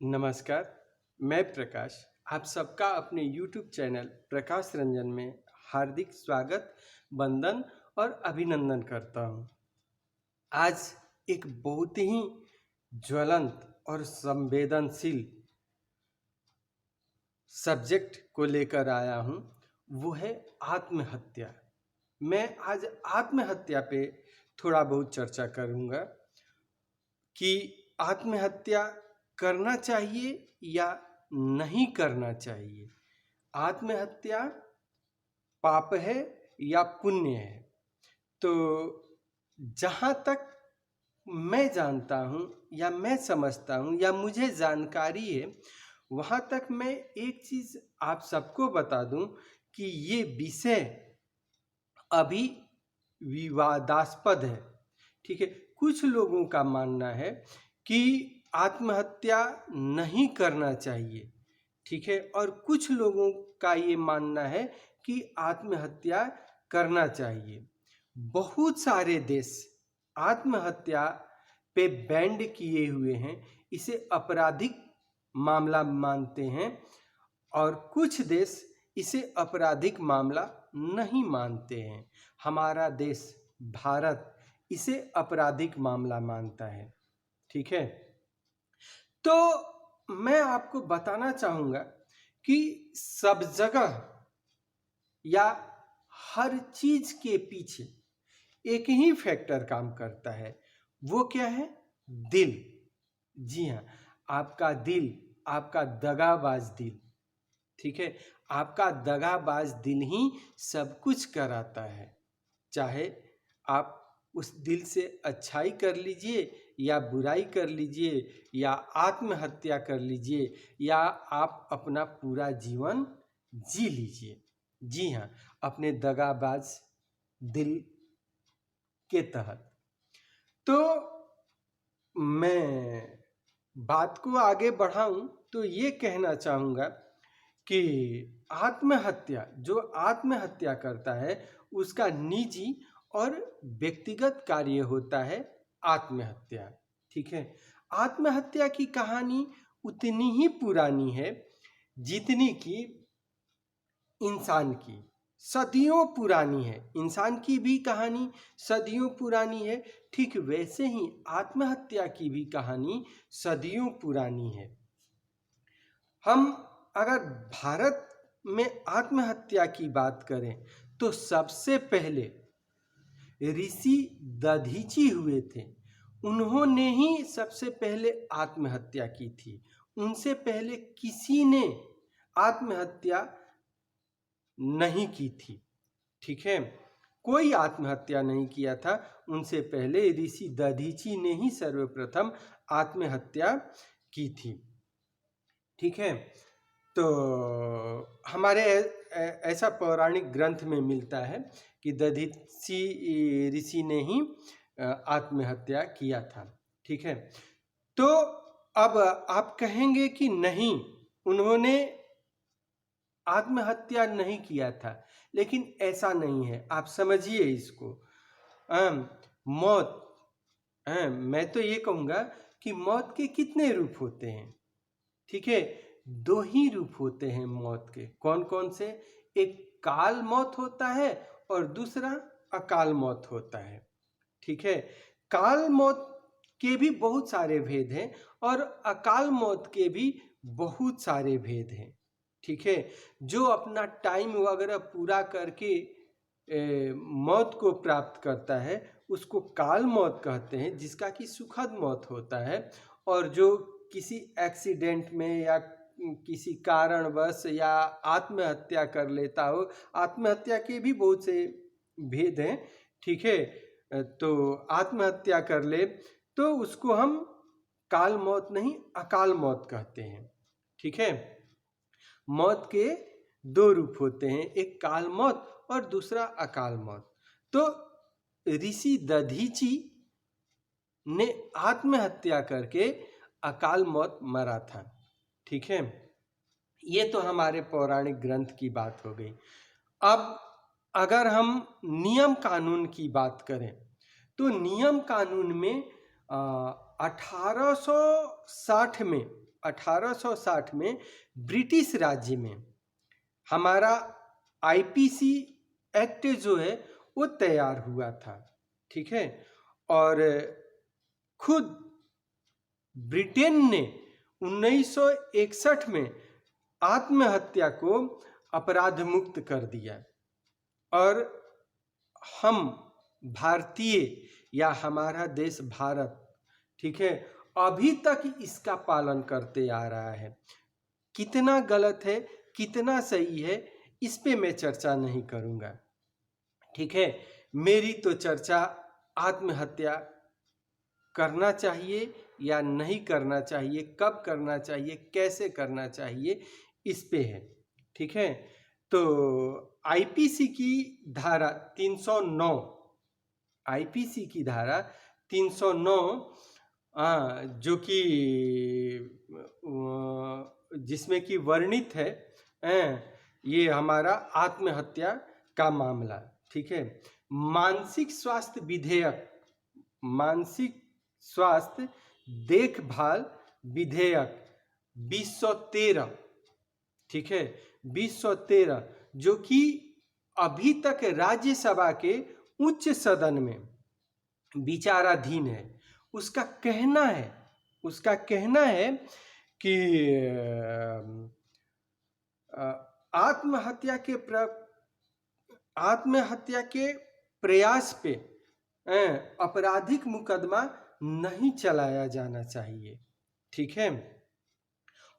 नमस्कार, मैं प्रकाश। आप सबका अपने YouTube चैनल प्रकाश रंजन में हार्दिक स्वागत, वंदन और अभिनंदन करता हूँ। आज एक बहुत ही ज्वलंत और संवेदनशील सब्जेक्ट को लेकर आया हूँ, वो है आत्महत्या। मैं आज आत्महत्या पे थोड़ा बहुत चर्चा करूँगा कि आत्महत्या करना चाहिए या नहीं करना चाहिए। आत्महत्या पाप है या पुण्य है। तो जहाँ तक मैं जानता हूँ या मैं समझता हूँ या मुझे जानकारी है, वहाँ तक मैं एक चीज़ आप सबको बता दूँ कि ये विषय अभी विवादास्पद है। ठीक है, कुछ लोगों का मानना है कि आत्महत्या नहीं करना चाहिए। ठीक है, और कुछ लोगों का ये मानना है कि आत्महत्या करना चाहिए। बहुत सारे देश आत्महत्या पे बैंड किए हुए हैं, इसे आपराधिक मामला मानते हैं, और कुछ देश इसे आपराधिक मामला नहीं मानते हैं। हमारा देश भारत इसे आपराधिक मामला मानता है। ठीक है, तो मैं आपको बताना चाहूँगा कि सब जगह या हर चीज के पीछे एक ही फैक्टर काम करता है। वो क्या है? दिल। जी हाँ, आपका दिल, आपका दगाबाज दिल। ठीक है, आपका दगाबाज दिल ही सब कुछ कराता है। चाहे आप उस दिल से अच्छाई कर लीजिए या बुराई कर लीजिए या आत्महत्या कर लीजिए या आप अपना पूरा जीवन जी लीजिए। जी हाँ, अपने दगाबाज दिल के तहत। तो मैं बात को आगे बढ़ाऊं तो ये कहना चाहूँगा कि जो आत्महत्या करता है उसका निजी और व्यक्तिगत कार्य होता है आत्महत्या। ठीक है, आत्महत्या की कहानी उतनी ही पुरानी है जितनी कि इंसान की। सदियों पुरानी है, इंसान की भी कहानी सदियों पुरानी है। ठीक वैसे ही आत्महत्या की भी कहानी सदियों पुरानी है। हम अगर भारत में आत्महत्या की बात करें तो सबसे पहले ऋषि दधीची हुए थे। उन्होंने ही सबसे पहले आत्महत्या की थी। उनसे पहले किसी ने आत्महत्या नहीं की थी। ठीक है, कोई आत्महत्या नहीं किया था। उनसे पहले ऋषि दधीची ने ही सर्वप्रथम आत्महत्या की थी। ठीक है, तो हमारे ऐसा पौराणिक ग्रंथ में मिलता है कि दधीची ऋषि ने ही आत्महत्या किया था। ठीक है, तो अब आप कहेंगे कि नहीं, उन्होंने आत्महत्या नहीं किया था, लेकिन ऐसा नहीं है। आप समझिए इसको। मौत, मैं तो ये कहूँगा कि मौत के कितने रूप होते हैं? ठीक है, दो ही रूप होते हैं मौत के। कौन कौन से? एक काल मौत होता है और दूसरा अकाल मौत होता है। ठीक है, काल मौत के भी बहुत सारे भेद हैं और अकाल मौत के भी बहुत सारे भेद हैं। ठीक है, जो अपना टाइम वगैरह पूरा करके मौत को प्राप्त करता है उसको काल मौत कहते हैं, जिसका कि सुखद मौत होता है। और जो किसी एक्सीडेंट में या किसी कारणवश या आत्महत्या कर लेता हो, आत्महत्या के भी बहुत से भेद हैं। ठीक है, तो आत्महत्या कर ले तो उसको हम काल मौत नहीं अकाल मौत कहते हैं। ठीक है, मौत के दो रूप होते हैं, एक काल मौत और दूसरा अकाल मौत। तो ऋषि दधीची ने आत्महत्या करके अकाल मौत मरा था। ठीक है, ये तो हमारे पौराणिक ग्रंथ की बात हो गई। अब अगर हम नियम कानून की बात करें तो नियम कानून में 1860 में 1860 में ब्रिटिश राज्य में हमारा आईपीसी एक्ट जो है वो तैयार हुआ था, ठीक है। और खुद ब्रिटेन ने 1961 में आत्महत्या को अपराध मुक्त कर दिया और हम भारतीय या हमारा देश भारत, ठीक है, अभी तक इसका पालन करते आ रहा है। कितना गलत है कितना सही है इस पे मैं चर्चा नहीं करूंगा, ठीक है। मेरी तो चर्चा आत्महत्या करना चाहिए या नहीं करना चाहिए, कब करना चाहिए, कैसे करना चाहिए, इस पे है, ठीक है। तो आईपीसी की धारा 309, आईपीसी की धारा 309 जो कि जिसमें कि वर्णित है ये हमारा आत्महत्या का मामला, ठीक है। मानसिक स्वास्थ्य विधेयक, मानसिक स्वास्थ्य देखभाल विधेयक 2013, ठीक है, 2013, जो कि अभी तक राज्यसभा के उच्च सदन में विचाराधीन है। उसका कहना है कि आत्महत्या के प्रयास पे आपराधिक मुकदमा नहीं चलाया जाना चाहिए, ठीक है।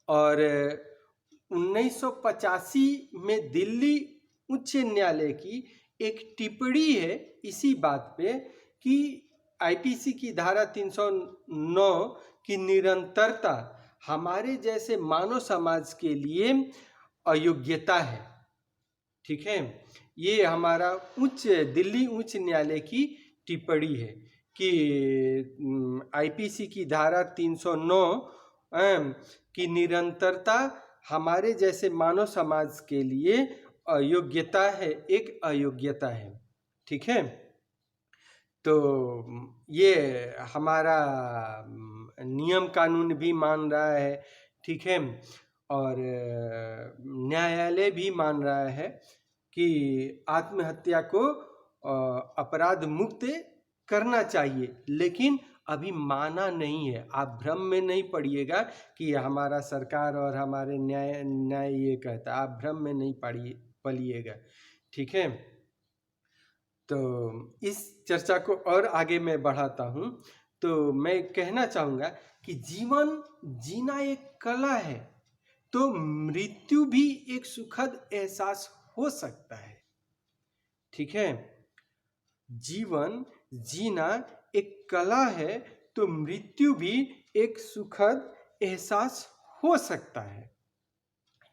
और 1985 में दिल्ली उच्च न्यायालय की एक टिप्पणी है इसी बात पे कि आईपीसी की धारा 309 की निरंतरता हमारे जैसे मानव समाज के लिए अयोग्यता है, ठीक है। ये हमारा दिल्ली उच्च न्यायालय की टिप्पणी है कि आईपीसी की धारा 309 की निरंतरता हमारे जैसे मानव समाज के लिए अयोग्यता है, एक अयोग्यता है, ठीक है। तो ये हमारा नियम कानून भी मान रहा है, ठीक है, और न्यायालय भी मान रहा है कि आत्महत्या को अपराध मुक्त करना चाहिए, लेकिन अभी माना नहीं है। आप भ्रम में नहीं पड़िएगा कि हमारा सरकार और हमारे न्याय ये कहता, आप भ्रम में नहीं पड़िएगा, ठीक है। तो इस चर्चा को और आगे मैं बढ़ाता हूँ। तो मैं कहना चाहूँगा कि जीवन जीना एक कला है, तो मृत्यु भी एक सुखद एहसास हो सकता है, ठीक है। जीवन जीना एक कला है, तो मृत्यु भी एक सुखद एहसास हो सकता है,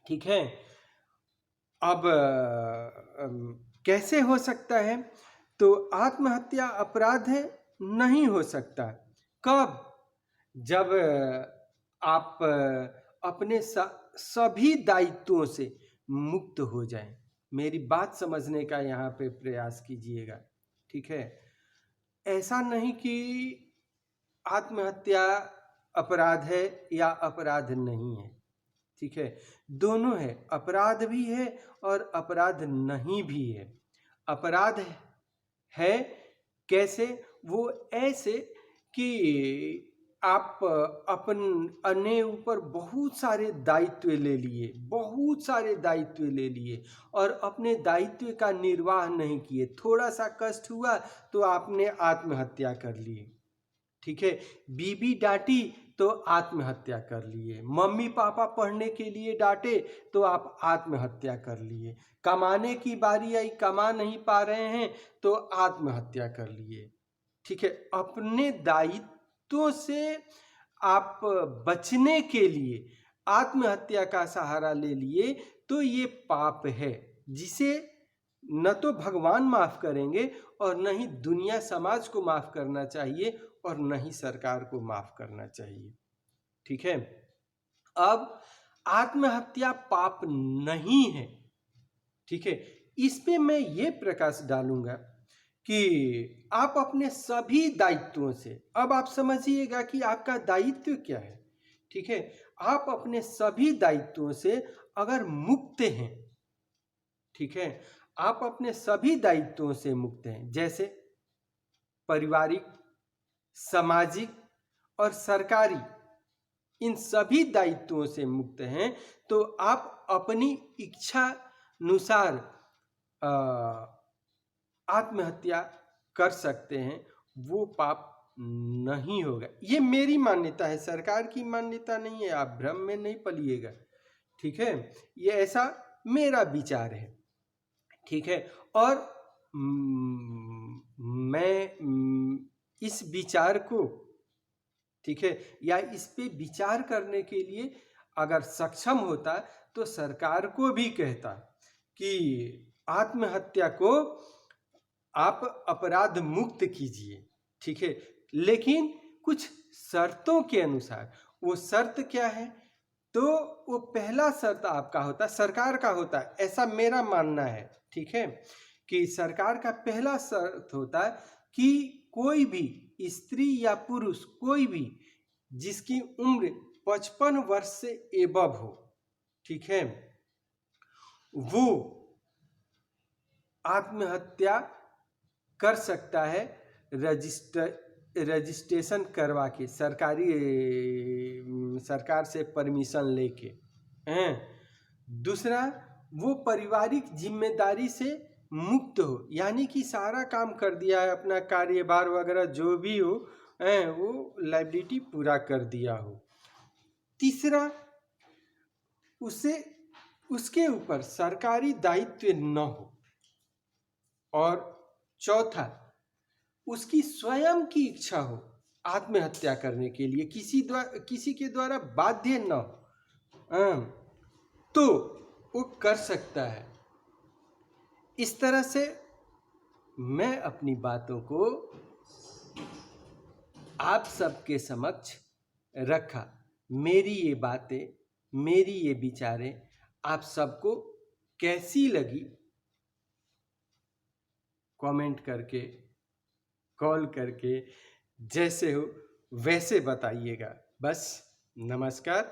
ठीक है। अब कैसे हो सकता है? तो आत्महत्या अपराध नहीं हो सकता। कब? जब आप अपने सभी दायित्वों से मुक्त हो जाएं। मेरी बात समझने का यहाँ पे प्रयास कीजिएगा, ठीक है। ऐसा नहीं कि आत्महत्या अपराध है या अपराध नहीं है, ठीक है। दोनों है, अपराध भी है और अपराध नहीं भी है। अपराध है कैसे? वो ऐसे कि आप अपने ऊपर बहुत सारे दायित्व ले लिए और अपने दायित्व का निर्वाह नहीं किए। थोड़ा सा कष्ट हुआ तो आपने आत्महत्या कर ली, ठीक है। बीबी डांटी तो आत्महत्या कर लिए, मम्मी पापा पढ़ने के लिए डांटे तो आप आत्महत्या कर लिए, कमाने की बारी आई कमा नहीं पा रहे हैं तो आत्महत्या कर लिए, ठीक है। अपने दायित्वों से आप बचने के लिए आत्महत्या का सहारा ले लिए तो ये पाप है, जिसे न तो भगवान माफ करेंगे और न ही दुनिया समाज को माफ करना चाहिए और न ही सरकार को माफ करना चाहिए, ठीक है। अब आत्महत्या पाप नहीं है, ठीक है। इस पे मैं ये प्रकाश डालूंगा कि आप अपने सभी दायित्वों से, अब आप समझिएगा कि आपका दायित्व क्या है, ठीक है। आप अपने सभी दायित्वों से अगर मुक्त हैं, ठीक है, आप अपने सभी दायित्वों से मुक्त हैं, जैसे पारिवारिक, सामाजिक और सरकारी, इन सभी दायित्वों से मुक्त हैं, तो आप अपनी इच्छा अनुसार आत्महत्या कर सकते हैं। वो पाप नहीं होगा। ये मेरी मान्यता है, सरकार की मान्यता नहीं है, आप भ्रम में नहीं पलिएगा, ठीक है। ये ऐसा मेरा विचार है, ठीक है। और मैं इस विचार को, ठीक है, या इस पे विचार करने के लिए अगर सक्षम होता तो सरकार को भी कहता कि आत्महत्या को आप अपराध मुक्त कीजिए, ठीक है, लेकिन कुछ शर्तों के अनुसार। वो शर्त क्या है? तो वो पहला शर्त आपका होता, सरकार का होता है, ऐसा मेरा मानना है, ठीक है, कि सरकार का पहला शर्त होता है कि कोई भी स्त्री या पुरुष, कोई भी जिसकी उम्र 55 वर्ष से एबव हो, ठीक है, वो आत्महत्या कर सकता है रजिस्ट्रेशन करवा के, सरकार से परमिशन लेके हैं। दूसरा, वो पारिवारिक जिम्मेदारी से मुक्त हो, यानी कि सारा काम कर दिया है, अपना कार्यभार वगैरह जो भी हो, वो लायबिलिटी पूरा कर दिया हो। तीसरा, उसके ऊपर सरकारी दायित्व न हो। और चौथा, उसकी स्वयं की इच्छा हो आत्महत्या करने के लिए, किसी के द्वारा बाध्य न हो, तो वो कर सकता है। इस तरह से मैं अपनी बातों को आप सबके समक्ष रखा। मेरी ये बातें, मेरी ये विचारें आप सबको कैसी लगी, कमेंट करके, कॉल करके, जैसे हो वैसे बताइएगा। बस, नमस्कार।